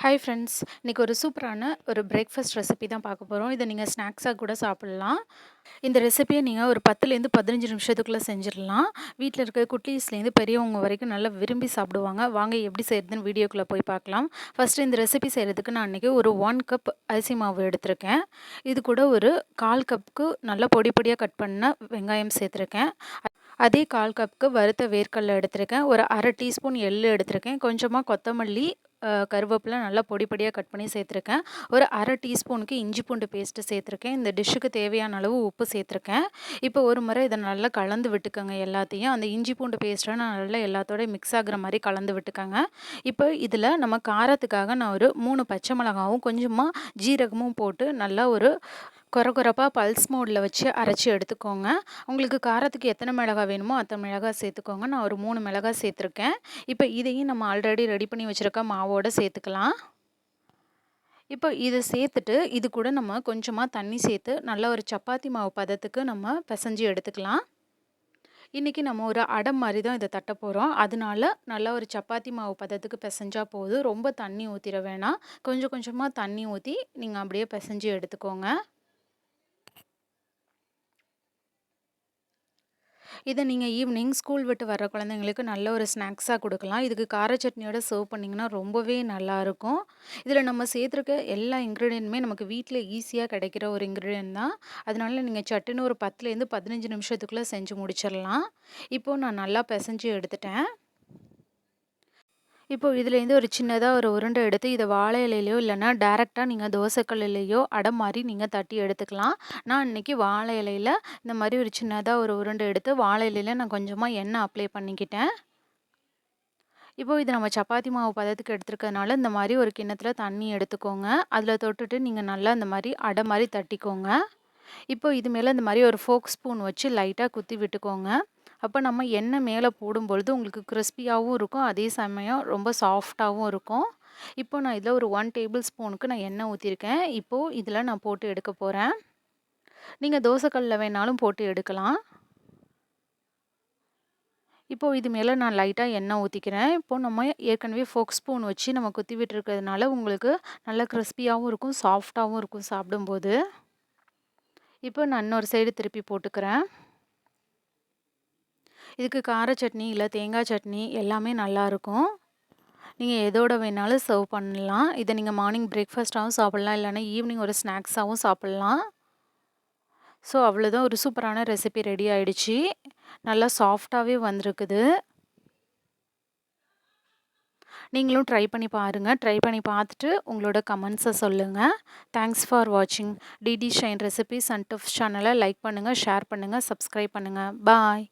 Hi friends, இன்னைக்கு ஒரு சூப்பரான ஒரு பிரேக்ஃபாஸ்ட் ரெசிபி தான் பார்க்க போகிறோம். இதை நீங்கள் ஸ்நாக்ஸாக கூட சாப்பிட்லாம். இந்த ரெசிபியை நீங்கள் ஒரு 10லேருந்து 15 நிமிஷத்துக்குள்ளே செஞ்சிடலாம். வீட்டில் இருக்க குட்டீஸ்லேருந்து பெரியவங்க வரைக்கும் நல்லா விரும்பி சாப்பிடுவாங்க. வாங்க எப்படி செய்கிறதுன்னு வீடியோக்குள்ளே போய் பார்க்கலாம். ஃபஸ்ட்டு இந்த ரெசிபி செய்கிறதுக்கு நான் இன்றைக்கி ஒரு 1 கப் அரிசி மாவு எடுத்திருக்கேன். இது கூட ஒரு 1/4 கப்புக்கு நல்லா பொடி பொடியாக கட் பண்ண வெங்காயம் சேர்த்துருக்கேன். அதே 1/4 கப்புக்கு வறுத்த வேர்க்கடலை எடுத்திருக்கேன். ஒரு 1/2 டீஸ்பூன் எள்ளு எடுத்திருக்கேன். கொஞ்சமாக கொத்தமல்லி, கருவேப்பிலை நல்லா பொடி பொடியாக கட் பண்ணி சேர்த்துருக்கேன். ஒரு 1/2 டீஸ்பூனுக்கு இஞ்சி பூண்டு பேஸ்ட்டு சேர்த்துருக்கேன். இந்த டிஷ்ஷுக்கு தேவையான அளவு உப்பு சேர்த்துருக்கேன். இப்போ ஒரு முறை இதை நல்லா கலந்து விட்டுக்கோங்க எல்லாத்தையும். அந்த இஞ்சி பூண்டு பேஸ்ட்டை நான் நல்லா எல்லாத்தோடய மிக்ஸ் ஆகுற மாதிரி கலந்து விட்டுக்கோங்க. இப்போ இதில் நம்ம காரத்துக்காக நான் ஒரு 3 பச்சை மிளகாவும் கொஞ்சமாக ஜீரகமும் போட்டு நல்லா ஒரு கொரகொரப்பாக பல்ஸ் மோடில் வச்சு அரைச்சி எடுத்துக்கோங்க. உங்களுக்கு காரத்துக்கு எத்தனை மிளகாய் வேணுமோ அத்தனை மிளகாய் சேர்த்துக்கோங்க. நான் ஒரு 3 மிளகாய் சேர்த்துருக்கேன். இப்போ இதையும் நம்ம ஆல்ரெடி ரெடி பண்ணி வச்சுருக்க மாவோடு சேர்த்துக்கலாம். இப்போ இதை சேர்த்துட்டு இது கூட நம்ம கொஞ்சமாக தண்ணி சேர்த்து நல்லா ஒரு சப்பாத்தி மாவு பதத்துக்கு நம்ம பிசைஞ்சு எடுத்துக்கலாம். இன்றைக்கி நம்ம ஒரு அடை மாதிரி தான் இதை தட்ட போகிறோம். அதனால நல்லா ஒரு சப்பாத்தி மாவு பதத்துக்கு பிசைஞ்சா போதும். ரொம்ப தண்ணி ஊற்றிட வேணாம். கொஞ்சம் கொஞ்சமாக தண்ணி ஊற்றி நீங்கள் அப்படியே பிசைஞ்சு எடுத்துக்கோங்க. இதை நீங்கள் ஈவினிங் ஸ்கூல் விட்டு வர குழந்தைங்களுக்கு நல்ல ஒரு ஸ்நாக்ஸாக கொடுக்கலாம். இதுக்கு கார சட்னியோட சர்வ் பண்ணிங்கன்னா ரொம்பவே நல்லாயிருக்கும். இதில் நம்ம சேர்த்துருக்க எல்லா இன்க்ரீடியன்ட்டுமே நமக்கு வீட்டில் ஈஸியாக கிடைக்கிற ஒரு இன்க்ரீடியன்ட் தான். அதனால நீங்கள் சட்டுன்னு ஒரு 10லேருந்து 15 நிமிஷத்துக்குள்ளே செஞ்சு முடிச்சிடலாம். இப்போது நான் நல்லா பிசைஞ்சு எடுத்துட்டேன். இப்போ இதுலேருந்து ஒரு சின்னதாக ஒரு உருண்டை எடுத்து இதை வாழை இலையிலையோ இல்லைன்னா டேரெக்டாக நீங்கள் தோசைக்கல்லையோ அடை மாதிரி நீங்கள் தட்டி எடுத்துக்கலாம். நான் இன்றைக்கி வாழை இலையில் இந்த மாதிரி ஒரு சின்னதாக ஒரு உருண்டை எடுத்து வாழை இலையில் நான் கொஞ்சமாக எண்ணெய் அப்ளை பண்ணிக்கிட்டேன். இப்போது இது நம்ம சப்பாத்தி மாவு பதத்துக்கு எடுத்துருக்கறனால இந்த மாதிரி ஒரு கிண்ணத்தில் தண்ணி எடுத்துக்கோங்க. அதில் தொட்டுட்டு நீங்கள் நல்லா இந்த மாதிரி அடை மாதிரி தட்டிக்கோங்க. இப்போ இது மேலே இந்த மாதிரி ஒரு ஃபோக் ஸ்பூன் வச்சு லைட்டாக குத்தி விட்டுக்கோங்க. அப்போ நம்ம எண்ணெய் மேலே போடும்பொழுது உங்களுக்கு கிறிஸ்பியாகவும் இருக்கும், அதே சமயம் ரொம்ப சாஃப்டாகவும் இருக்கும். இப்போ நான் இதில் ஒரு 1 டேபிள் ஸ்பூனுக்கு நான் எண்ணெய் ஊற்றிருக்கேன். இப்போது இதில் நான் போட்டு எடுக்க போகிறேன். நீங்கள் தோசைக்கல்லில் வேணாலும் போட்டு எடுக்கலாம். இப்போது இது மேலே நான் லைட்டாக எண்ணெய் ஊற்றிக்கிறேன். இப்போது நம்ம ஏற்கனவே ஃபோக் ஸ்பூன் வச்சு நம்ம குத்தி விட்டுருக்கிறதுனால உங்களுக்கு நல்லா கிறிஸ்பியாகவும் இருக்கும், சாஃப்டாகவும் இருக்கும் சாப்பிடும்போது. இப்போ நான் இன்னொரு சைடு திருப்பி போட்டுக்கிறேன். இதுக்கு கார சட்னி இல்லை தேங்காய் சட்னி எல்லாமே நல்லாயிருக்கும். நீங்கள் எதோட வேணாலும் சர்வ் பண்ணலாம். இதை நீங்கள் மார்னிங் பிரேக்ஃபாஸ்ட்டாகவும் சாப்பிட்லாம், இல்லைன்னா ஈவினிங் ஒரு ஸ்நாக்ஸாகவும் சாப்பிட்லாம். ஸோ அவ்வளோதான், ஒரு சூப்பரான ரெசிபி ரெடி ஆகிடுச்சு. நல்லா சாஃப்டாகவே வந்திருக்குது. நீங்களும் ட்ரை பண்ணி பாருங்கள். ட்ரை பண்ணி பார்த்துட்டு உங்களோட கமெண்ட்ஸை சொல்லுங்கள். தேங்க்ஸ் ஃபார் வாட்சிங். DD shine recipes and tips சேனலை லைக் பண்ணுங்கள், ஷேர் பண்ணுங்கள், சப்ஸ்கிரைப் பண்ணுங்கள். பாய்.